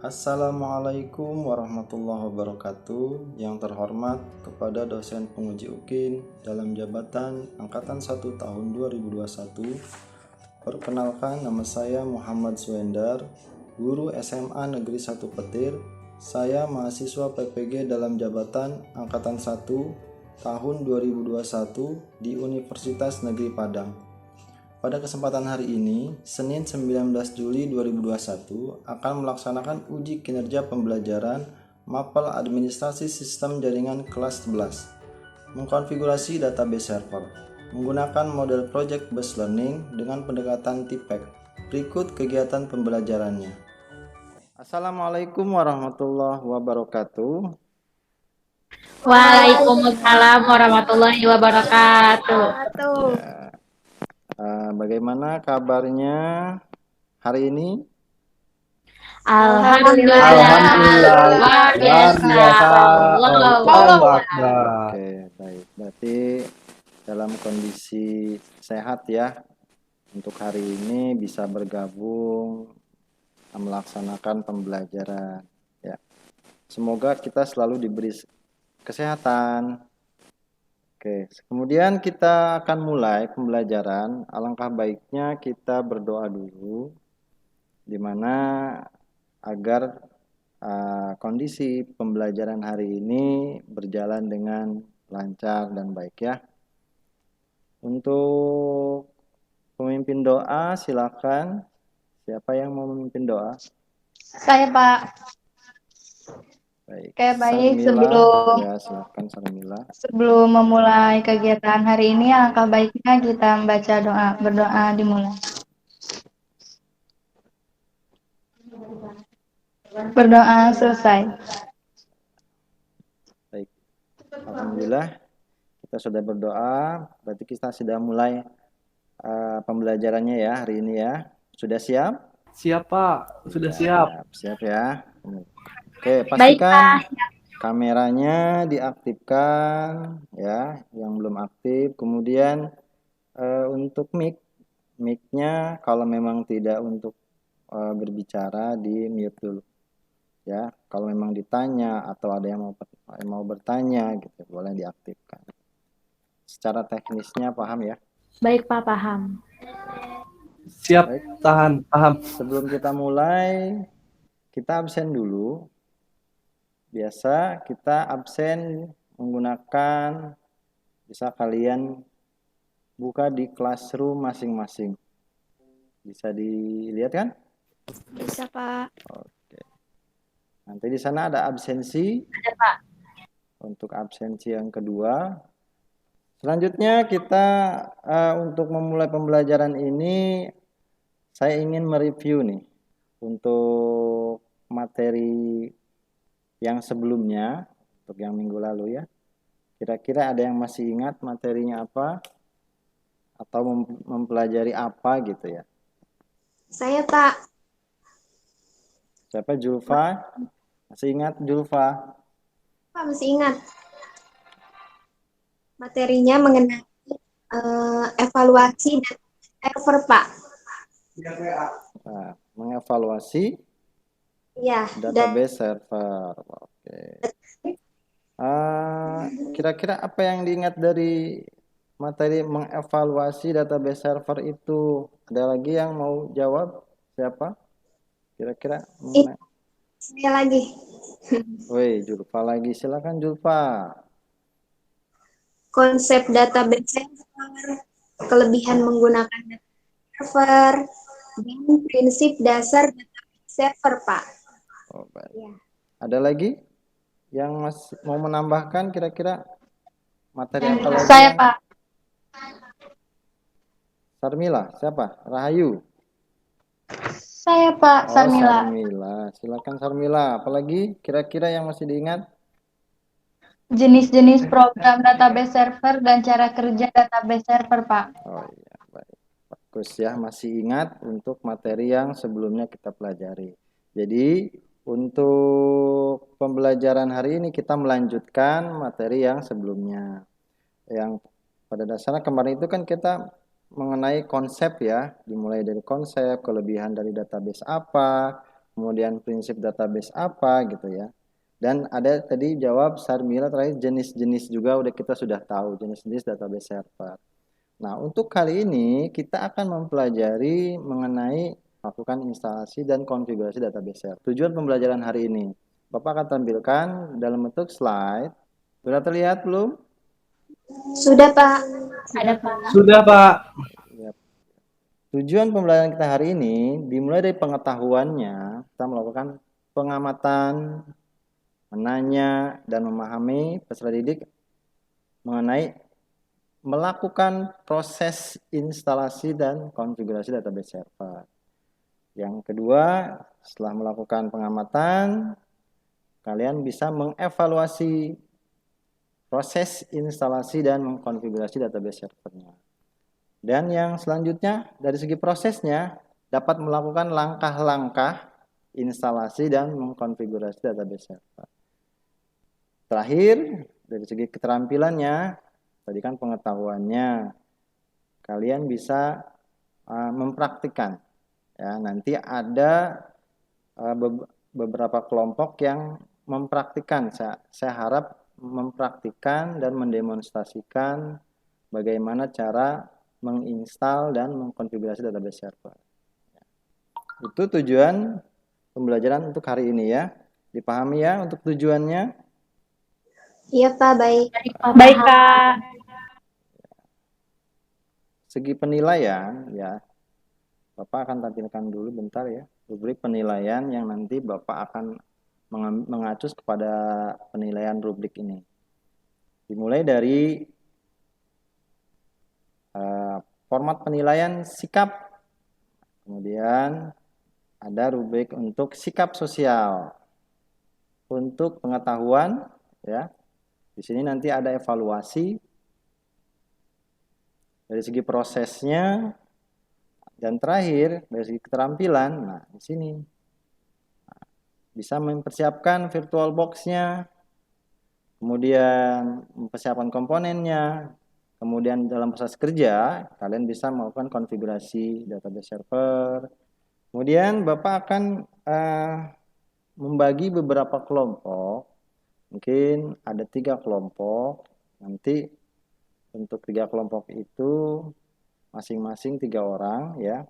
Assalamualaikum warahmatullahi wabarakatuh. Yang terhormat kepada dosen penguji UKIN dalam jabatan Angkatan 1 tahun 2021. Perkenalkan, nama saya Muhammad Suendar, guru SMA Negeri 1 Petir. Saya mahasiswa PPG dalam jabatan Angkatan 1 tahun 2021 di Universitas Negeri Padang. Pada kesempatan hari ini, Senin 19 Juli 2021, akan melaksanakan uji kinerja pembelajaran Mapel Administrasi Sistem Jaringan kelas 11, mengkonfigurasi database server, menggunakan model Project Based Learning dengan pendekatan TPEC. Berikut kegiatan pembelajarannya. Assalamualaikum warahmatullahi wabarakatuh. Waalaikumsalam warahmatullahi wabarakatuh. Ya, bagaimana kabarnya hari ini? Alhamdulillah, Alhamdulillah, luar luar biasa. biasa. Allahu Akbar. Akbar. Oke, baik. Berarti dalam kondisi sehat ya, untuk hari ini bisa bergabung melaksanakan pembelajaran ya. Semoga kita selalu diberi kesehatan. Oke, kemudian kita akan mulai pembelajaran. Alangkah baiknya kita berdoa dulu, di mana agar kondisi pembelajaran hari ini berjalan dengan lancar dan baik ya. Untuk pemimpin doa, silakan. Siapa yang mau memimpin doa? Saya Pak. Baik. Oke, baik. Sarmila, ya silakan Sarmila. Sebelum memulai kegiatan hari ini, alangkah baiknya kita membaca doa, berdoa dimulai. Berdoa selesai. Baik. Alhamdulillah kita sudah berdoa. Berarti kita sudah mulai pembelajarannya ya hari ini ya. Sudah siap? Siap, Pak. Sudah siap. Siap ya. Oke, pastikan kameranya diaktifkan ya, yang belum aktif. Kemudian untuk mic-nya kalau memang tidak untuk berbicara di mute dulu. Ya, kalau memang ditanya atau ada yang mau bertanya gitu, boleh diaktifkan. Secara teknisnya paham ya? Baik, Pak, paham. Siap, Baik. tahan, paham. Sebelum kita mulai, kita absen dulu. Biasa kita absen menggunakan, bisa kalian buka di classroom masing-masing. Bisa dilihat kan? Bisa, Pak. Oke. Nanti di sana ada absensi. Ada, Pak. Untuk absensi yang kedua. Selanjutnya kita untuk memulai pembelajaran ini, saya ingin mereview nih untuk materi yang sebelumnya, untuk yang minggu lalu ya. Kira-kira ada yang masih ingat materinya apa? Atau mempelajari apa gitu ya? Saya Pak. Siapa? Julfa? Masih ingat Julfa? Pak masih ingat materinya mengenai evaluasi dan server Pak. Nah, mengevaluasi Ya, database server. Oke. Kira-kira apa yang diingat dari materi mengevaluasi database server itu? Ada lagi yang mau jawab? Siapa? Kira-kira? Saya lagi. Woi, Julfa lagi. Silakan Julfa. Konsep database server, kelebihan menggunakan server, dan prinsip dasar database server Pak. Oh, baik. Ya. Ada lagi yang mau menambahkan kira-kira materi apa lagi? Saya, Pak. Sarmila, siapa? Rahayu. Saya, Pak. Sarmila. Sarmila. Silakan Sarmila. Apalagi kira-kira yang masih diingat? Jenis-jenis program database server dan cara kerja database server, Pak. Oh iya, baik. Bagus ya, masih ingat untuk materi yang sebelumnya kita pelajari. Jadi, untuk pembelajaran hari ini kita melanjutkan materi yang sebelumnya. Yang pada dasarnya kemarin itu kan kita mengenai konsep ya, dimulai dari konsep, kelebihan dari database apa, kemudian prinsip database apa gitu ya. Dan ada tadi jawab Sarmila terakhir jenis-jenis juga kita sudah tahu jenis-jenis database server. Nah, untuk kali ini kita akan mempelajari mengenai melakukan instalasi dan konfigurasi database server. Tujuan pembelajaran hari ini, Bapak akan tampilkan dalam bentuk slide. Sudah terlihat belum? Sudah, Pak. Ada Pak. Sudah, Pak. Ya. Tujuan pembelajaran kita hari ini dimulai dari pengetahuannya, kita melakukan pengamatan, menanya, dan memahami peserta didik mengenai melakukan proses instalasi dan konfigurasi database server. Yang kedua, setelah melakukan pengamatan, kalian bisa mengevaluasi proses instalasi dan mengkonfigurasi database servernya. Dan yang selanjutnya, dari segi prosesnya, dapat melakukan langkah-langkah instalasi dan mengkonfigurasi database server. Terakhir, dari segi keterampilannya, tadi kan pengetahuannya, kalian bisa mempraktikkan. Ya, nanti ada beberapa kelompok yang mempraktikkan. Saya harap mempraktikkan dan mendemonstrasikan bagaimana cara menginstal dan mengkonfigurasi database server. Itu tujuan pembelajaran untuk hari ini ya. Dipahami ya untuk tujuannya? Iya, Pak, baik. Baik, Kak. Segi penilaian ya, Bapak akan tampilkan dulu bentar ya, rubrik penilaian yang nanti Bapak akan mengacu kepada penilaian rubrik ini. Dimulai dari format penilaian sikap, kemudian ada rubrik untuk sikap sosial, untuk pengetahuan ya. Di sini nanti ada evaluasi dari segi prosesnya, dan terakhir dari segi keterampilan. Nah, di sini bisa mempersiapkan virtual box-nya, kemudian mempersiapkan komponennya, kemudian dalam proses kerja kalian bisa melakukan konfigurasi database server. Kemudian Bapak akan membagi beberapa kelompok, mungkin ada 3 kelompok. Nanti untuk 3 kelompok itu masing-masing 3 orang ya.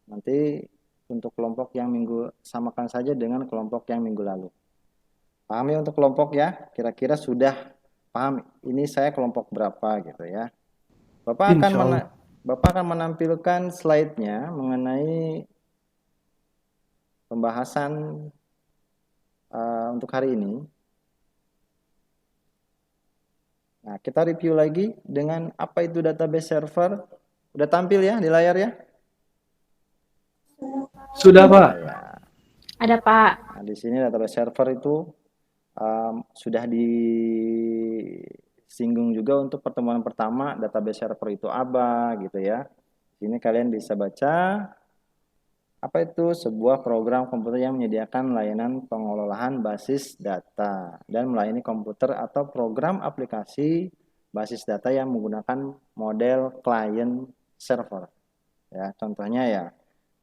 Nanti untuk kelompok yang minggu, samakan saja dengan kelompok yang minggu lalu. Paham ya untuk kelompok ya? Kira-kira sudah paham ini saya kelompok berapa gitu ya. Bapak akan menampilkan slide-nya mengenai pembahasan untuk hari ini. Nah, kita review lagi dengan apa itu database server. Udah tampil ya di layar ya? Sudah, Pak. Ya. Ada, Pak. Nah, di sini database server itu sudah disinggung juga untuk pertemuan pertama database server itu apa gitu ya. Ini kalian bisa baca apa itu sebuah program komputer yang menyediakan layanan pengelolaan basis data dan melayani komputer atau program aplikasi basis data yang menggunakan model client server. Ya, contohnya ya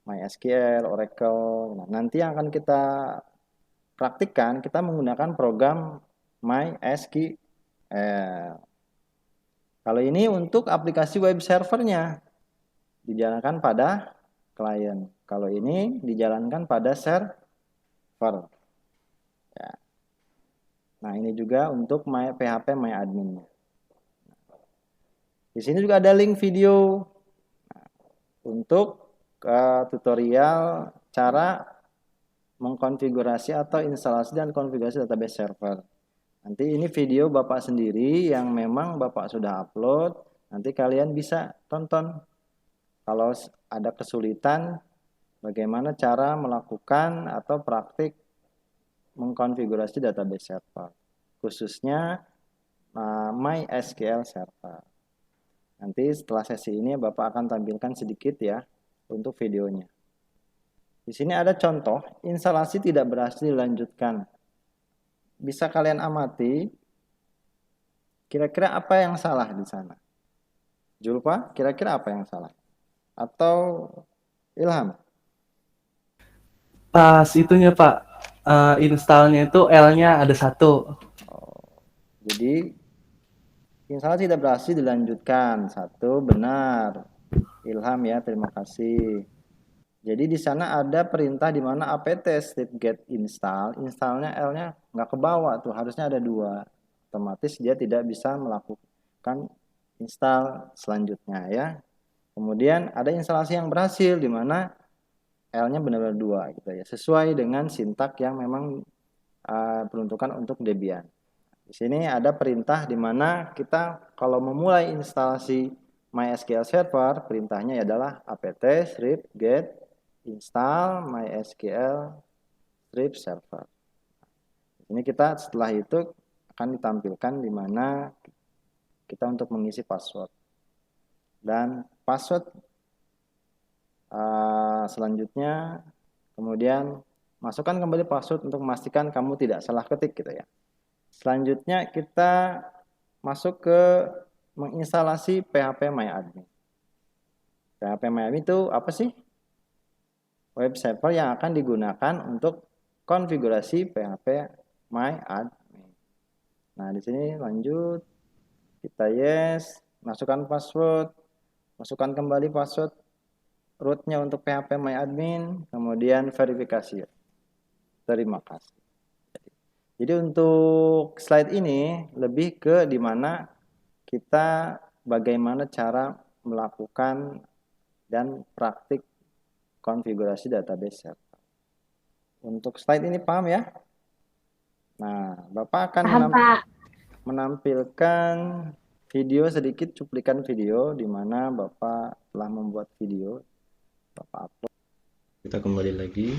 MySQL, Oracle. Nah, nanti yang akan kita praktikkan kita menggunakan program MySQL. Kalau ini untuk aplikasi web servernya dijalankan pada klien. Kalau ini dijalankan pada server. Ya. Nah, ini juga untuk PHP MyAdmin. Di sini juga ada link video untuk tutorial cara mengkonfigurasi atau instalasi dan konfigurasi database server. Nanti ini video Bapak sendiri yang memang Bapak sudah upload. Nanti kalian bisa tonton. Kalau ada kesulitan, bagaimana cara melakukan atau praktik mengkonfigurasi database server, khususnya MySQL server. Nanti setelah sesi ini Bapak akan tampilkan sedikit ya untuk videonya. Di sini ada contoh instalasi tidak berhasil dilanjutkan. Bisa kalian amati. Kira-kira apa yang salah di sana? Julpa, kira-kira apa yang salah? Atau Ilham? Pas itunya Pak, installnya itu L-nya ada 1. Jadi instalasi tidak berhasil dilanjutkan. 1 benar. Ilham ya, terima kasih. Jadi di sana ada perintah di mana apt strip get install, installnya L-nya nggak ke bawah tuh, harusnya ada 2. Otomatis dia tidak bisa melakukan install selanjutnya ya. Kemudian ada instalasi yang berhasil di mana L-nya benar-benar 2 gitu ya, sesuai dengan sintak yang memang peruntukan untuk Debian. Di sini ada perintah di mana kita kalau memulai instalasi MySQL Server, perintahnya adalah apt strip get install MySQL strip server. Ini kita setelah itu akan ditampilkan di mana kita untuk mengisi password. Dan password selanjutnya kemudian masukkan kembali password untuk memastikan kamu tidak salah ketik gitu ya. Selanjutnya kita masuk ke menginstalasi phpMyAdmin. phpMyAdmin itu apa sih? Web server yang akan digunakan untuk konfigurasi phpMyAdmin. Nah, di sini lanjut, kita yes, masukkan password, masukkan kembali password rootnya untuk phpMyAdmin, kemudian verifikasi. Terima kasih. Jadi untuk slide ini lebih ke dimana kita bagaimana cara melakukan dan praktik konfigurasi database server. Untuk slide ini paham ya? Nah, Bapak akan Paham, Pak. menampilkan video sedikit, cuplikan video di mana Bapak telah membuat video. Bapak upload. Kita kembali lagi.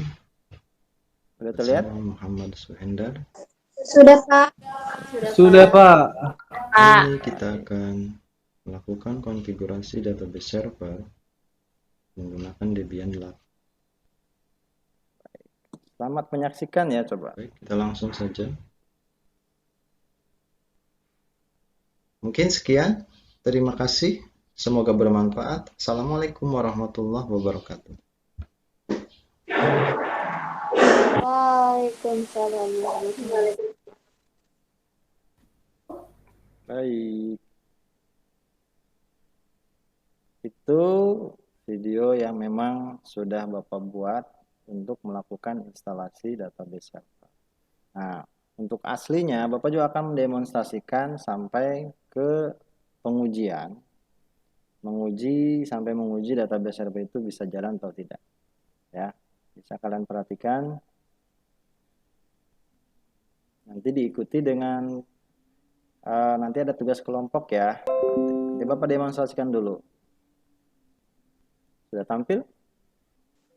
Sudah terlihat? Muhammad Suhendar. Sudah, Pak. Sudah Pak. Ini kita akan melakukan konfigurasi database server menggunakan Debian 8. Selamat menyaksikan ya, coba. Baik, kita langsung saja. Mungkin sekian. Terima kasih. Semoga bermanfaat. Assalamualaikum warahmatullahi wabarakatuh. Waalaikumsalam. Baik. Itu video yang memang sudah Bapak buat untuk melakukan instalasi database server. Nah, untuk aslinya Bapak juga akan mendemonstrasikan sampai ke pengujian. Sampai menguji database server itu bisa jalan atau tidak. Ya, bisa kalian perhatikan. Nanti diikuti dengan nanti ada tugas kelompok ya. Nanti Bapak demonstrasikan dulu. Sudah tampil?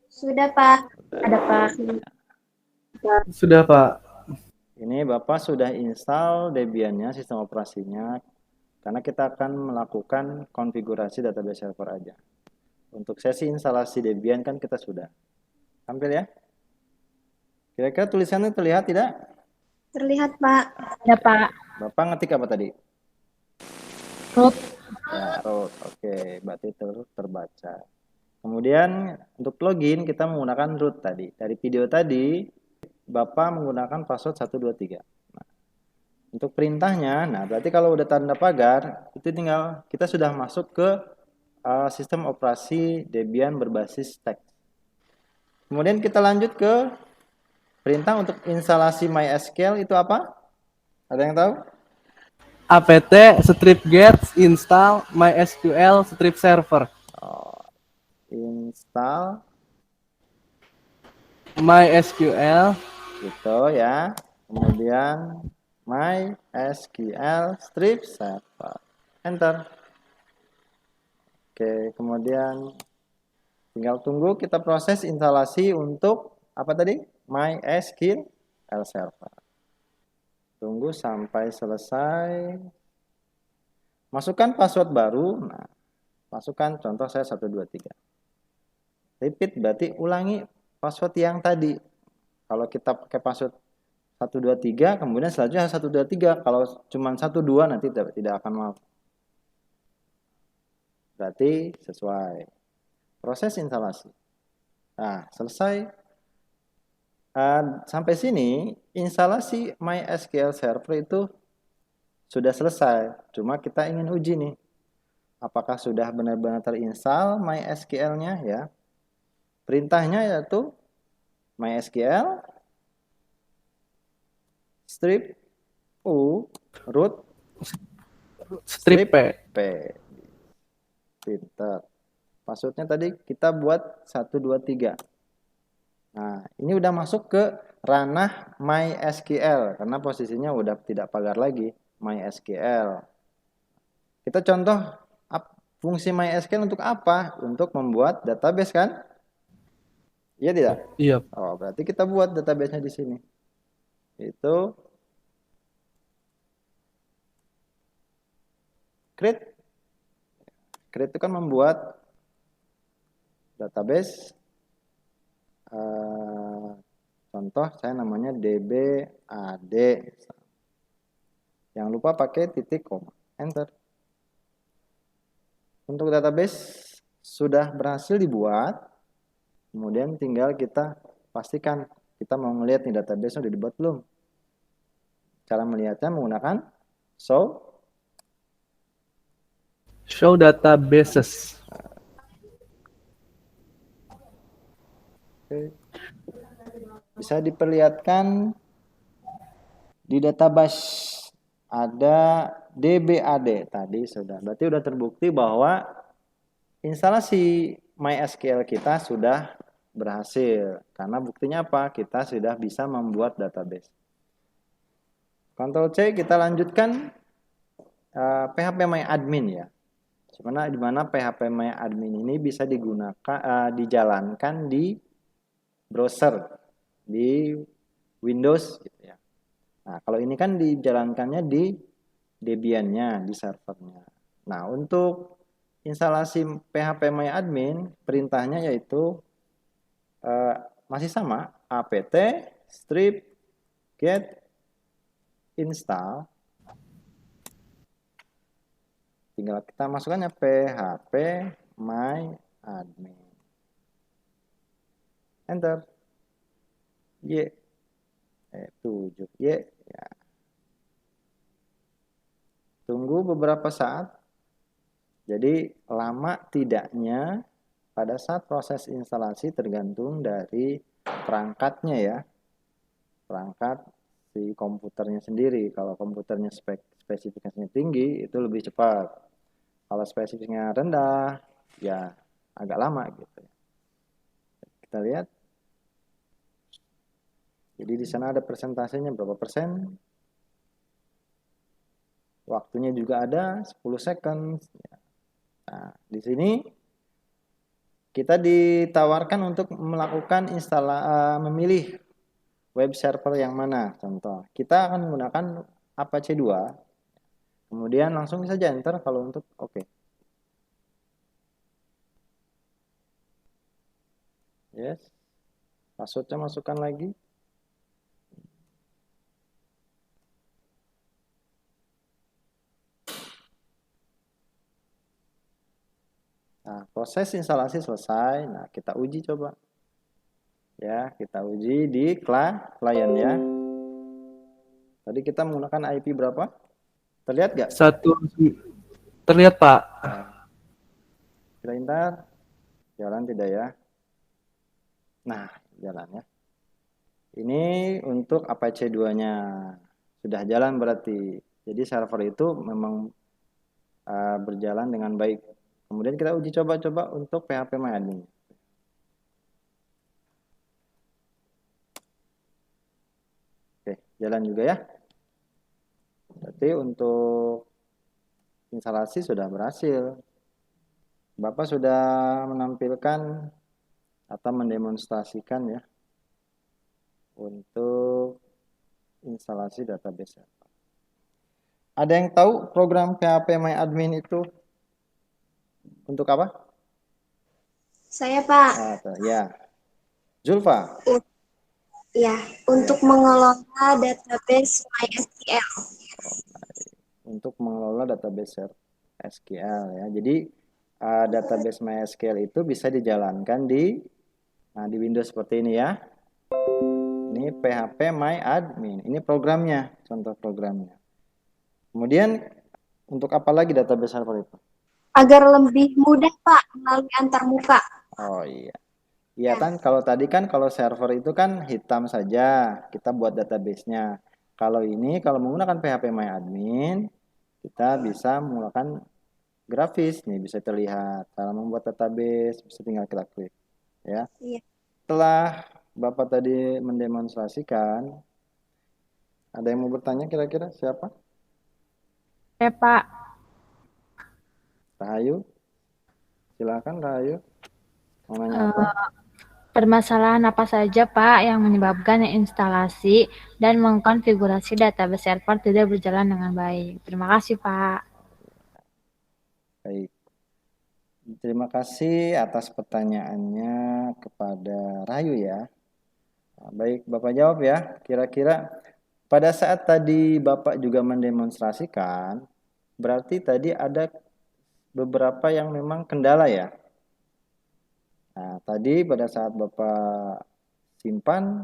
Sudah, Pak. Ada, Pak. Sudah Pak. Ini Bapak sudah install Debian-nya, sistem operasinya, karena kita akan melakukan konfigurasi database server aja. Untuk sesi instalasi Debian kan kita sudah. Tampil ya? Kira-kira tulisannya terlihat tidak? Terlihat, Pak. Ya, Pak. Bapak ngetik apa tadi? Root. Ya, root. Oke, berarti terbaca. Kemudian untuk login kita menggunakan root tadi. Dari video tadi Bapak menggunakan password 123. Nah, untuk perintahnya, nah berarti kalau udah tanda pagar, itu tinggal kita sudah masuk ke sistem operasi Debian berbasis teks. Kemudian kita lanjut ke perintah untuk instalasi MySQL itu apa? Ada yang tahu? apt strip get install MySQL strip server. Install MySQL gitu ya. Kemudian MySQL strip server. Enter. Oke, kemudian tinggal tunggu kita proses instalasi untuk apa tadi? MySQL server. Tunggu sampai selesai. Masukkan password baru. Nah, masukkan contoh saya 123. Repeat berarti ulangi password yang tadi. Kalau kita pakai password 123, kemudian selanjutnya 123. Kalau cuma 12 nanti tidak akan mau. Berarti sesuai. Proses instalasi. Nah, selesai. Sampai sini instalasi MySQL Server itu sudah selesai. Cuma kita ingin uji nih, apakah sudah benar-benar terinstall MySQL-nya ya. Perintahnya yaitu MySQL strip u root Strip P. p. Pinter. Passwordnya tadi kita buat 1, 2, 3. Nah, ini udah masuk ke ranah MySQL karena posisinya udah tidak pagar lagi, MySQL. Kita contoh fungsi MySQL untuk apa? Untuk membuat database kan? Iya tidak? Iya. Oh, berarti kita buat database-nya di sini. Itu create. Create itu kan membuat database. Contoh saya namanya DBAD. Jangan lupa pakai titik koma. Enter. Untuk database sudah berhasil dibuat. Kemudian tinggal kita pastikan kita mau ngelihat nih database sudah dibuat belum. Cara melihatnya menggunakan Show databases. Oke. Bisa diperlihatkan di database ada DBAD tadi sudah. Berarti sudah terbukti bahwa instalasi MySQL kita sudah berhasil. Karena buktinya apa? Kita sudah bisa membuat database. Ctrl C, kita lanjutkan PHP MyAdmin ya. Di mana PHP MyAdmin ini bisa digunakan dijalankan di browser di Windows gitu ya. Nah, kalau ini kan dijalankannya di Debian-nya, di servernya. Nah, untuk instalasi PHP MyAdmin, perintahnya yaitu masih sama, apt strip get install. Tinggal kita masukkannya PHP MyAdmin. Enter. Y 7 Y ya. Tunggu beberapa saat. Jadi lama tidaknya pada saat proses instalasi tergantung dari perangkatnya ya. Perangkat si komputernya sendiri. Kalau komputernya spesifikasinya tinggi itu lebih cepat. Kalau spesifikasinya rendah ya agak lama gitu. Kita lihat. Jadi di sana ada persentasenya berapa persen. Waktunya juga ada 10 second. Nah, di sini kita ditawarkan untuk melakukan memilih web server yang mana. Contoh, kita akan menggunakan Apache 2. Kemudian langsung saja enter kalau untuk oke. Yes. Passwordnya masukkan lagi. Nah, proses instalasi selesai. Nah, kita uji coba. Ya, kita uji di klien ya. Tadi kita menggunakan IP berapa? Terlihat nggak? Terlihat, Pak. Kita enter. Jalan tidak ya? Nah, jalan ya. Ini untuk Apache 2-nya. Sudah jalan berarti. Jadi server itu memang berjalan dengan baik. Kemudian kita uji coba untuk PHP MyAdmin. Oke, jalan juga ya. Berarti untuk instalasi sudah berhasil. Bapak sudah menampilkan atau mendemonstrasikan ya untuk instalasi database. Ada yang tahu program PHP MyAdmin itu untuk apa? Saya, Pak. Ya. Zulfa. Ya, untuk mengelola database MySQL. Untuk mengelola database SQL ya. Jadi database MySQL itu bisa dijalankan di Windows seperti ini ya. Ini PHP My Admin. Ini programnya, contoh programnya. Kemudian untuk apa lagi database server itu? Agar lebih mudah, Pak, melalui antarmuka. Oh iya. Iya kan, kalau tadi kan kalau server itu kan hitam saja, kita buat database-nya. Kalau ini, kalau menggunakan PHP My Admin, kita bisa menggunakan grafis nih, bisa terlihat cara membuat database, bisa tinggal kita klik, ya. Iya. Setelah Bapak tadi mendemonstrasikan, ada yang mau bertanya kira-kira siapa? Pak. Rahayu, silakan Rahayu. Mau nanya apa? Permasalahan apa saja, Pak, yang menyebabkan instalasi dan mengkonfigurasi database server tidak berjalan dengan baik? Terima kasih, Pak. Baik. Terima kasih atas pertanyaannya kepada Rahayu ya. Nah, baik, Bapak jawab ya. Kira-kira pada saat tadi Bapak juga mendemonstrasikan, berarti tadi ada beberapa yang memang kendala ya. Nah, tadi pada saat Bapak simpan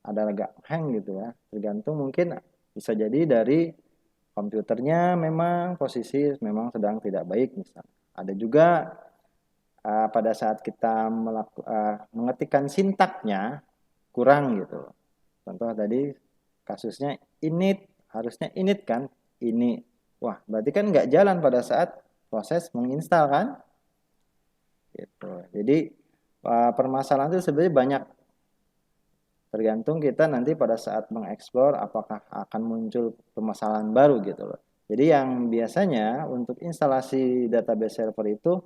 ada agak hang gitu ya. Tergantung mungkin bisa jadi dari komputernya memang posisi memang sedang tidak baik misalnya. Ada juga pada saat kita mengetikkan sintaknya kurang gitu. Contoh tadi kasusnya init, harusnya init kan, ini. Wah, berarti kan nggak jalan pada saat proses menginstal kan? Gitu. Jadi permasalahan itu sebenarnya banyak. Tergantung kita nanti pada saat mengeksplor apakah akan muncul permasalahan baru gitu loh. Jadi yang biasanya untuk instalasi database server itu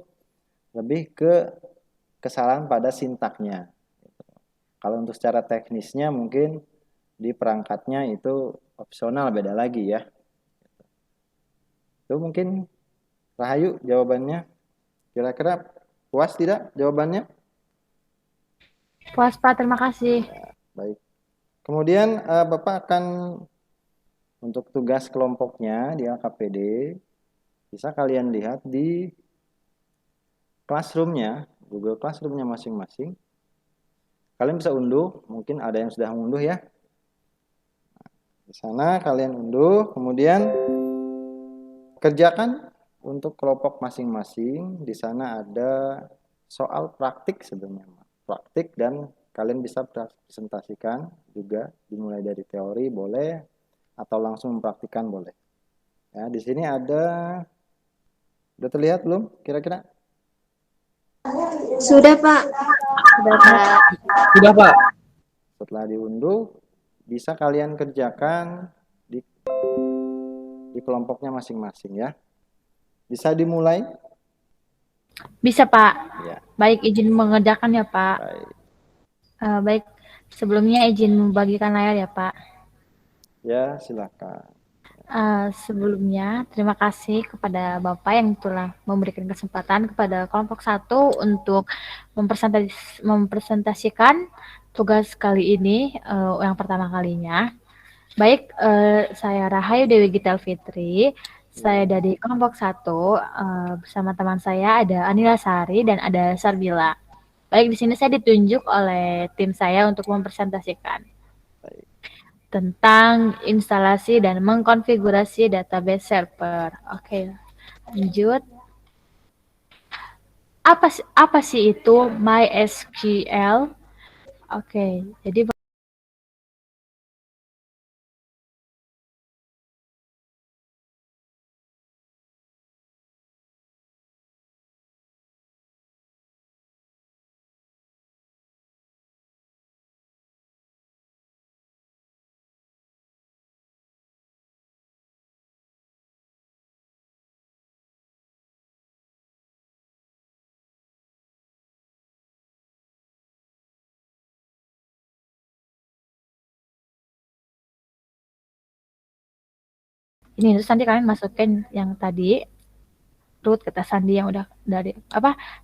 lebih ke kesalahan pada sintaknya. Kalau untuk secara teknisnya mungkin di perangkatnya itu opsional beda lagi ya. Itu mungkin Rahayu jawabannya. Kira-kira puas tidak jawabannya? Puas, Pak. Terima kasih. Baik. Kemudian Bapak akan untuk tugas kelompoknya di LKPD bisa kalian lihat di classroom-nya, Google Classroom-nya masing-masing. Kalian bisa unduh, mungkin ada yang sudah mengunduh ya. Di sana kalian unduh, kemudian kerjakan untuk kelompok masing-masing. Di sana ada soal praktik sebenarnya. Praktik dan kalian bisa presentasikan juga, dimulai dari teori boleh atau langsung mempraktikkan boleh. Ya, di sini ada, udah terlihat belum kira-kira? Sudah, Pak. Sudah, Pak. Sudah, Pak. Setelah diunduh, bisa kalian kerjakan di kelompoknya masing-masing ya. Bisa dimulai? Bisa, Pak. Ya. Baik, izin mengerjakan ya, Pak. Baik. Baik, sebelumnya izin membagikan layar ya, Pak. Ya, silakan. Sebelumnya, terima kasih kepada Bapak yang telah memberikan kesempatan kepada kelompok 1 untuk mempresentasikan tugas kali ini yang pertama kalinya. Baik, saya Rahayu Dewi Gita Fitri. Saya dari kelompok 1 bersama teman saya ada Anila Sari dan ada Sarbila. Baik, di sini saya ditunjuk oleh tim saya untuk mempresentasikan tentang instalasi dan mengkonfigurasi database server. Oke, lanjut. Apa sih itu MySQL? Oke, jadi ini terus nanti kalian masukin yang tadi root kata sandi yang udah dari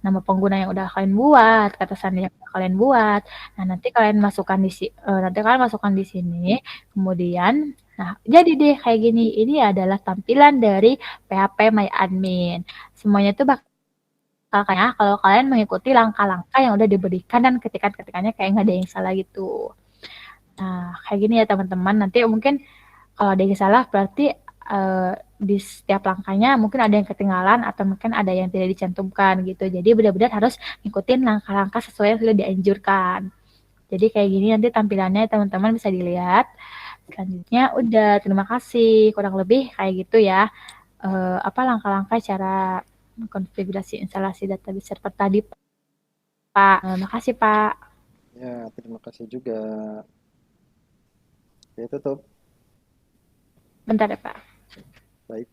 nama pengguna yang udah kalian buat, kata sandi yang udah kalian buat. Nah, nanti kalian masukkan di sini. Kemudian jadi deh kayak gini. Ini adalah tampilan dari PHP My Admin. Semuanya itu kayak kalau kalian mengikuti langkah-langkah yang udah diberikan dan ketikan-ketikannya kayak nggak ada yang salah gitu. Nah, kayak gini ya teman-teman. Nanti mungkin kalau ada yang salah berarti di setiap langkahnya mungkin ada yang ketinggalan atau mungkin ada yang tidak dicantumkan gitu. Jadi benar-benar harus ngikutin langkah-langkah sesuai yang sudah dianjurkan. Jadi kayak gini nanti tampilannya teman-teman bisa dilihat. Selanjutnya udah, terima kasih. Kurang lebih kayak gitu ya. Apa langkah-langkah cara konfigurasi instalasi database server tadi, Pak. Makasih, Pak. Ya, terima kasih juga. Ya, tutup. Bentar ya, Pak. Baik.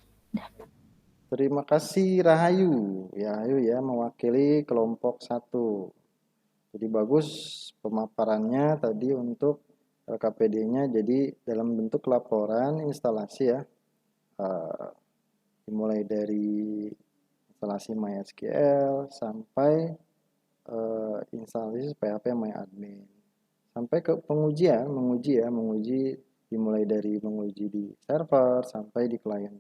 Terima kasih Rahayu. Ya, Rahayu ya mewakili kelompok 1. Jadi bagus pemaparannya tadi untuk LKPD-nya. Jadi dalam bentuk laporan instalasi ya. Dimulai dari instalasi MySQL sampai instalasi PHP MyAdmin. Sampai ke pengujian, menguji dimulai dari menguji di server sampai di klien.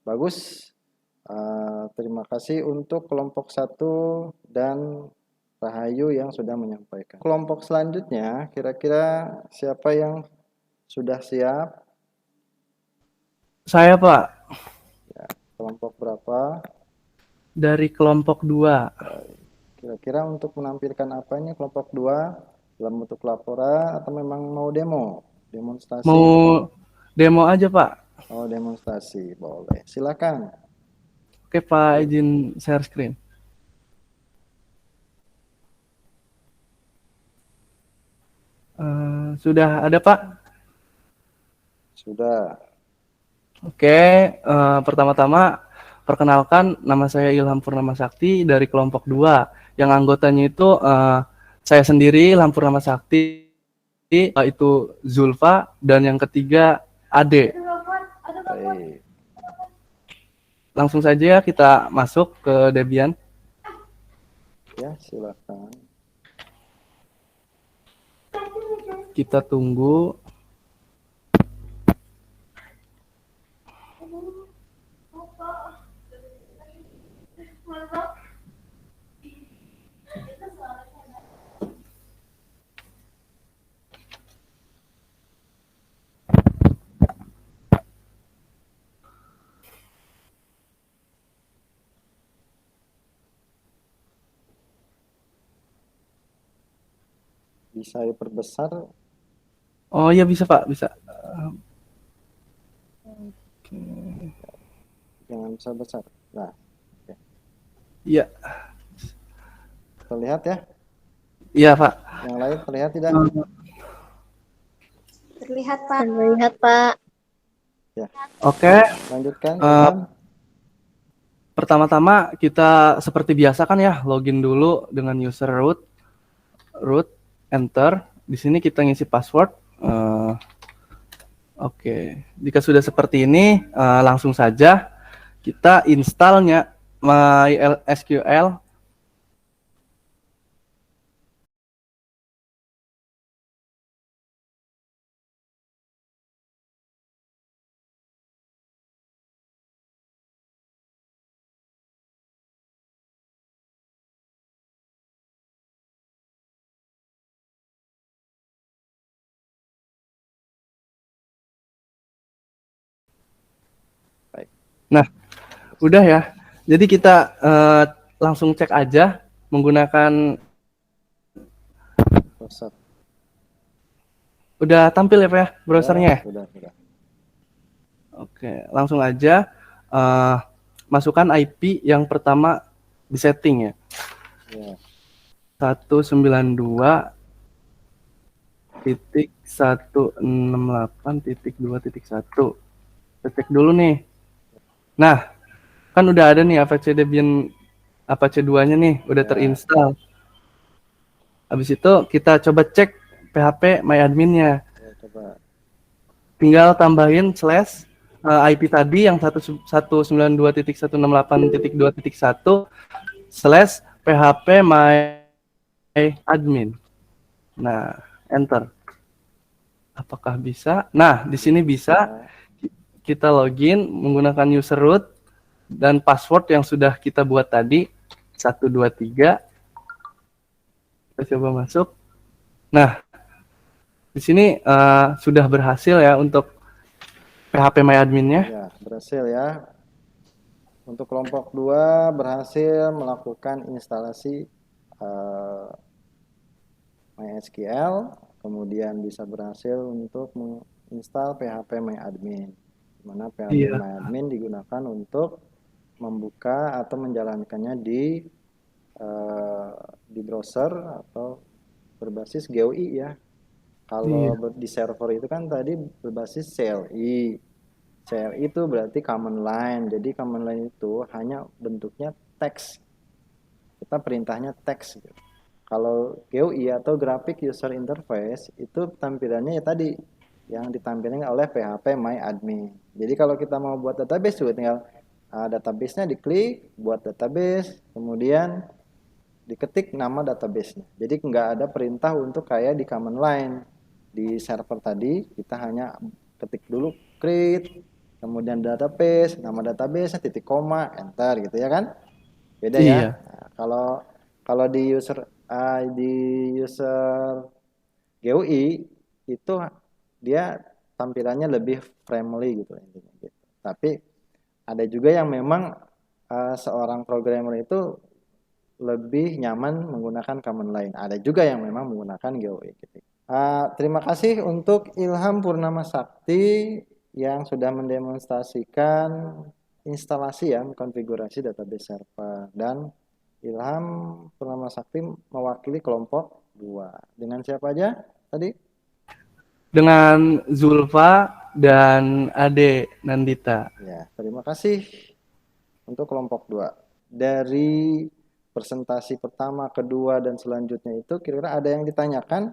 Bagus. Terima kasih untuk kelompok 1 dan Rahayu yang sudah menyampaikan. Kelompok selanjutnya, kira-kira siapa yang sudah siap? Saya, Pak, Kelompok berapa? dari kelompok 2. Kira-kira untuk menampilkan apa ini kelompok 2? Dalam bentuk laporan atau memang mau demo? Demonstrasi? Mau demo aja, Pak. Oh, demonstrasi. Boleh. Silakan. Oke, Pak, izin share screen. Sudah ada, Pak? Sudah. Oke, pertama-tama perkenalkan, nama saya Ilham Purnama Sakti dari kelompok 2. Yang anggotanya itu saya sendiri, Ilham Purnama Sakti, itu Zulfa, dan yang ketiga Ade. Baik. Langsung saja kita masuk ke Debian. Ya, silakan. Kita tunggu. Bisa diperbesar? Oh iya bisa, Pak, bisa. Jangan besar-besar. Nah, Iya, terlihat ya? iya, Pak. Yang lain terlihat tidak? Terlihat, Pak. Terlihat, Pak. Ya, Oke. lanjutkan. Pertama-tama kita seperti biasa kan ya, login dulu dengan user root, enter. Di sini kita ngisi password. Oke, jika sudah seperti ini, langsung saja kita installnya MySQL. Nah, udah ya. Jadi kita langsung cek aja menggunakan. Browser. Udah tampil ya, Pak ya, browsernya ya? Sudah. Oke, langsung aja masukkan IP yang pertama di setting ya. Ya. 192.168.2.1. Cek dulu nih. Nah, kan udah ada nih Apache Debian Apache 2-nya nih, udah terinstall. Habis itu kita coba cek PHP MyAdmin-nya. Ya, coba. Tinggal tambahin slash IP tadi yang 192.168.2.1 slash PHP MyAdmin. Nah, enter. Apakah bisa? Nah, di sini bisa. Kita login menggunakan user root dan password yang sudah kita buat tadi 123. Kita coba masuk. Nah, Di sini sudah berhasil ya untuk PHP MyAdmin-nya. Ya, berhasil ya. Untuk kelompok 2 berhasil melakukan instalasi MySQL, kemudian bisa berhasil untuk menginstal PHP MyAdmin. Di mana PHP Iya. MyAdmin digunakan untuk membuka atau menjalankannya di browser atau berbasis GUI ya. Kalau Iya. di server itu kan tadi berbasis CLI. CLI itu berarti command line. Jadi command line itu hanya bentuknya teks. Kita perintahnya teks. Kalau GUI atau graphic user interface itu tampilannya ya tadi yang ditampilkan oleh PHP MyAdmin. Jadi kalau kita mau buat database juga tinggal database-nya diklik, buat database, kemudian diketik nama database-nya. Jadi nggak ada perintah untuk kayak di command line. Di server tadi kita hanya ketik dulu create, kemudian database, nama database, titik koma, enter gitu ya kan? Beda ya. Iya. Nah, kalau di user GUI itu dia tampilannya lebih friendly gitu intinya gitu. Tapi ada juga yang memang seorang programmer itu lebih nyaman menggunakan command line. Ada juga yang memang menggunakan GUI gitu. Terima kasih untuk Ilham Purnama Sakti yang sudah mendemonstrasikan instalasi ya, konfigurasi database server, dan Ilham Purnama Sakti mewakili kelompok 2. Dengan siapa aja tadi? Dengan Zulfa dan Ade Nandita. Ya, terima kasih untuk kelompok 2. Dari presentasi pertama, kedua, dan selanjutnya itu kira-kira ada yang ditanyakan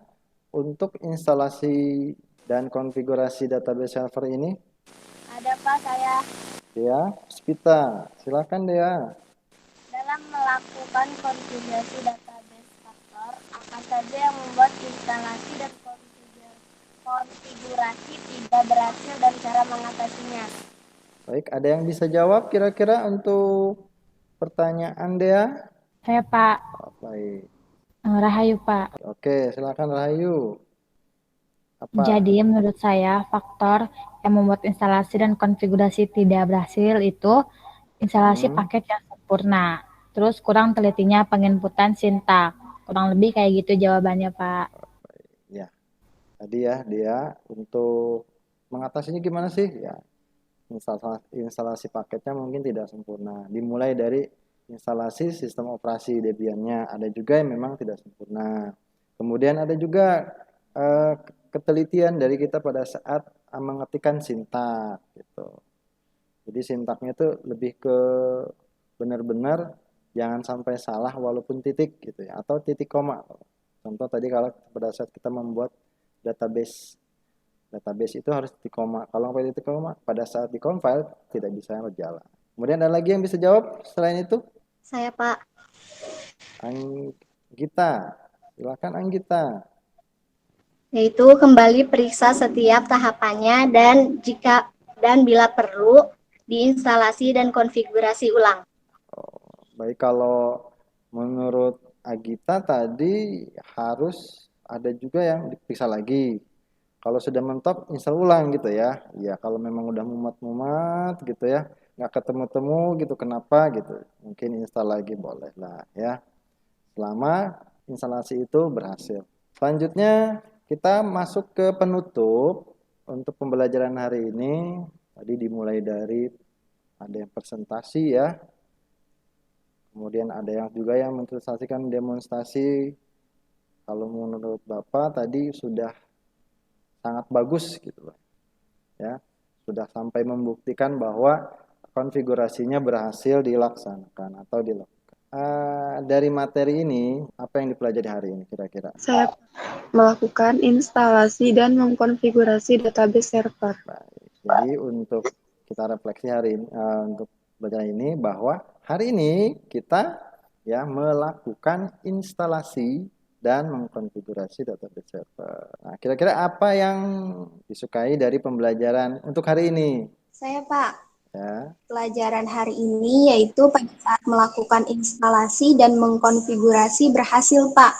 untuk instalasi dan konfigurasi database server ini? Ada Pak, saya Dea, Spita, silakan Dea. dalam melakukan konfigurasi database faktor, apa saja yang membuat instalasi dan konfigurasi tidak berhasil dan cara mengatasinya? Baik, ada yang bisa jawab kira-kira untuk pertanyaan Dea? Saya Pak, Baik. Rahayu Pak. Oke, silakan Rahayu. Apa? Jadi menurut saya faktor yang membuat instalasi dan konfigurasi tidak berhasil itu instalasi paket yang sempurna. Terus kurang telitinya penginputan sintak. Kurang lebih kayak gitu jawabannya Pak. Ya, tadi ya dia untuk mengatasinya gimana sih? Ya, instalasi paketnya mungkin tidak sempurna. Dimulai dari instalasi sistem operasi Debian-nya. Ada juga yang memang tidak sempurna. Kemudian ada juga ketelitian dari kita pada saat mengetikkan sintak gitu. Jadi sintaknya itu lebih ke benar-benar jangan sampai salah walaupun titik gitu ya, atau titik koma. Contoh tadi kalau pada saat kita membuat database itu harus titik koma. Kalau sampai titik koma pada saat di-compile tidak bisa berjalan. Kemudian ada lagi yang bisa jawab selain itu? Saya Pak. Anggita, silakan Anggita. Yaitu kembali periksa setiap tahapannya dan bila perlu diinstalasi dan konfigurasi ulang. Baik, kalau menurut Agita tadi harus ada juga yang diperiksa lagi. Kalau sudah mentok, install ulang gitu ya. Ya, kalau memang udah mumat-mumat gitu ya, nggak ketemu-temu gitu, kenapa gitu. Mungkin install lagi boleh lah ya. Selama instalasi itu berhasil. Selanjutnya kita masuk ke penutup untuk pembelajaran hari ini. Tadi dimulai dari ada yang presentasi ya. Kemudian ada yang juga yang mendemonstrasikan demonstrasi. Kalau menurut Bapak tadi sudah sangat bagus gitu loh. Ya, sudah sampai membuktikan bahwa konfigurasinya berhasil dilaksanakan atau dilakukan. Dari materi ini, apa yang dipelajari hari ini kira-kira? Saya melakukan instalasi dan mengkonfigurasi database server. Baik. Jadi untuk kita refleksi hari ini, untuk belajar ini bahwa hari ini kita ya melakukan instalasi dan mengkonfigurasi database server. Nah, kira-kira apa yang disukai dari pembelajaran untuk hari ini? Saya Pak. Ya. Pelajaran hari ini yaitu pada saat melakukan instalasi dan mengkonfigurasi berhasil Pak.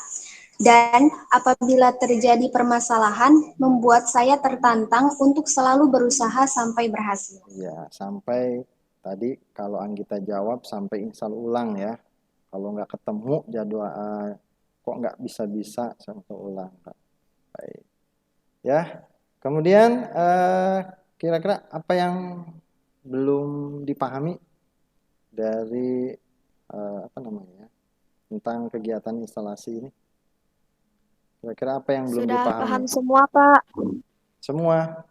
Dan apabila terjadi permasalahan, membuat saya tertantang untuk selalu berusaha sampai berhasil. Ya, sampai tadi kalau Anggita jawab sampai install ulang ya. Kalau nggak ketemu jadwal kok nggak bisa-bisa sampai ulang. Baik. Ya, kemudian kira-kira apa yang belum dipahami dari apa namanya tentang kegiatan instalasi ini? Kira-kira apa yang belum Sudah dipahami? paham semua, Pak. Semua?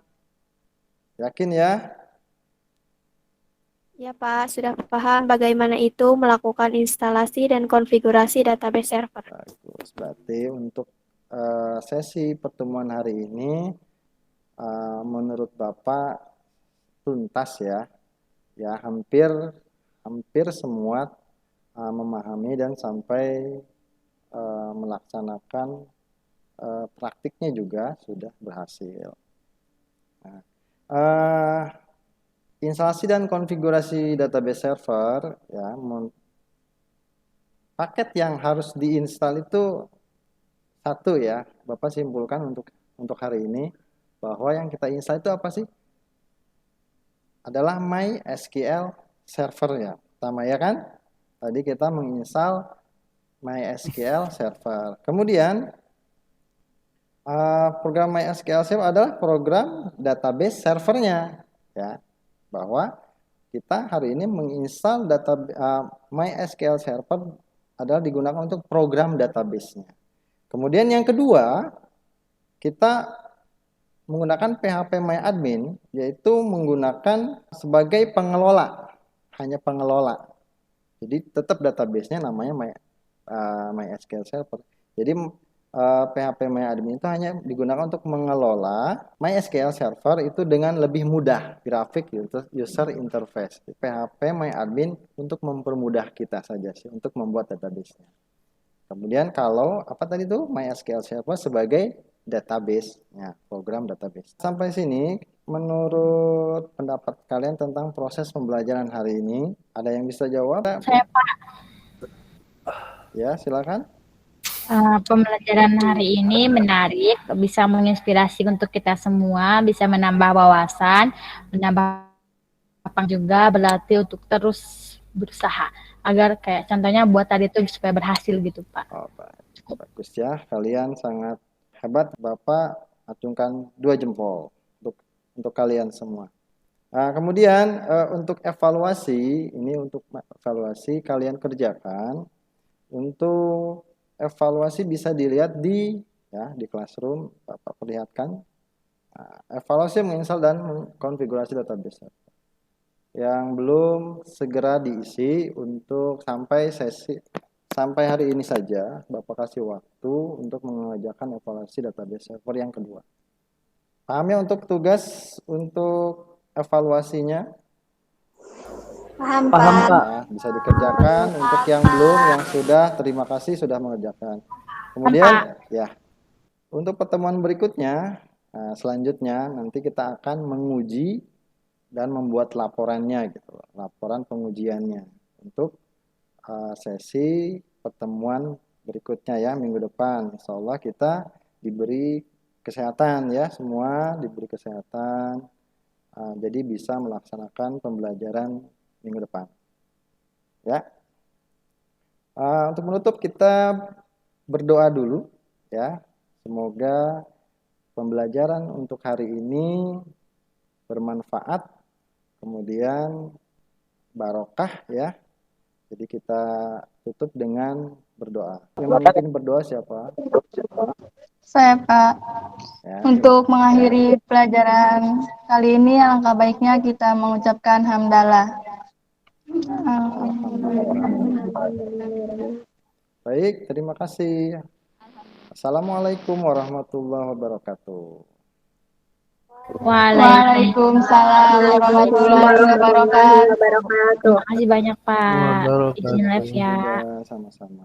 Yakin ya? Ya, Pak, sudah paham bagaimana itu melakukan instalasi dan konfigurasi database server. Bagus. Berarti untuk sesi pertemuan hari ini menurut Bapak tuntas ya. Ya, hampir semua memahami dan sampai melaksanakan praktiknya juga sudah berhasil. Nah, instalasi dan konfigurasi database server ya, paket yang harus diinstal itu satu ya. Bapak simpulkan untuk hari ini bahwa yang kita install itu apa sih? Adalah MySQL server ya. Pertama ya kan? Tadi kita menginstal MySQL server. Kemudian program MySQL server adalah program database servernya ya. Bahwa kita hari ini menginstal MySQL server adalah digunakan untuk program database-nya. Kemudian yang kedua, kita menggunakan PHP MyAdmin, yaitu menggunakan sebagai pengelola, hanya pengelola. Jadi tetap database-nya namanya MySQL server. Jadi PHP MyAdmin itu hanya digunakan untuk mengelola MySQL server itu dengan lebih mudah, grafik user interface. PHP MyAdmin untuk mempermudah kita saja sih untuk membuat database-nya. Kemudian kalau apa tadi itu MySQL server sebagai database, ya, program database. Sampai sini menurut pendapat kalian tentang proses pembelajaran hari ini, ada yang bisa jawab? Saya Pak, Ya, silakan. pembelajaran hari ini menarik, bisa menginspirasi untuk kita semua, bisa menambah wawasan, menambah lapang juga, berlatih untuk terus berusaha agar kayak contohnya buat tadi itu supaya berhasil gitu Pak. Oh, bagus ya, kalian sangat hebat. Bapak acungkan 2 jempol untuk kalian semua. Nah, kemudian untuk evaluasi, ini untuk evaluasi kalian kerjakan. Untuk evaluasi bisa dilihat di Classroom, Bapak perlihatkan. Nah, evaluasi menginstal dan mengkonfigurasi database. Yang belum segera diisi untuk sampai hari ini saja, Bapak kasih waktu untuk mengerjakan evaluasi database server yang kedua. Paham ya untuk tugas untuk evaluasinya? Paham, Paham, Pak. Pak. Nah, bisa dikerjakan. Untuk yang belum, yang sudah, terima kasih sudah mengerjakan. Kemudian ya, untuk pertemuan berikutnya, selanjutnya nanti kita akan menguji dan membuat laporannya gitu, laporan pengujiannya untuk sesi pertemuan berikutnya ya, minggu depan. Insya Allah kita diberi kesehatan ya, semua diberi kesehatan, jadi bisa melaksanakan pembelajaran minggu depan ya. Untuk menutup kita berdoa dulu ya, semoga pembelajaran untuk hari ini bermanfaat, kemudian barokah ya. Jadi kita tutup dengan berdoa. Yang mungkin berdoa siapa? Saya, Pak. Ya, Untuk mengakhiri pelajaran kali ini, alangkah baiknya kita mengucapkan hamdalah. baik, terima kasih. Assalamualaikum warahmatullahi wabarakatuh. Waalaikumsalam warahmatullahi wabarakatuh. Terima kasih banyak Pak. Izin live ya. Sama-sama.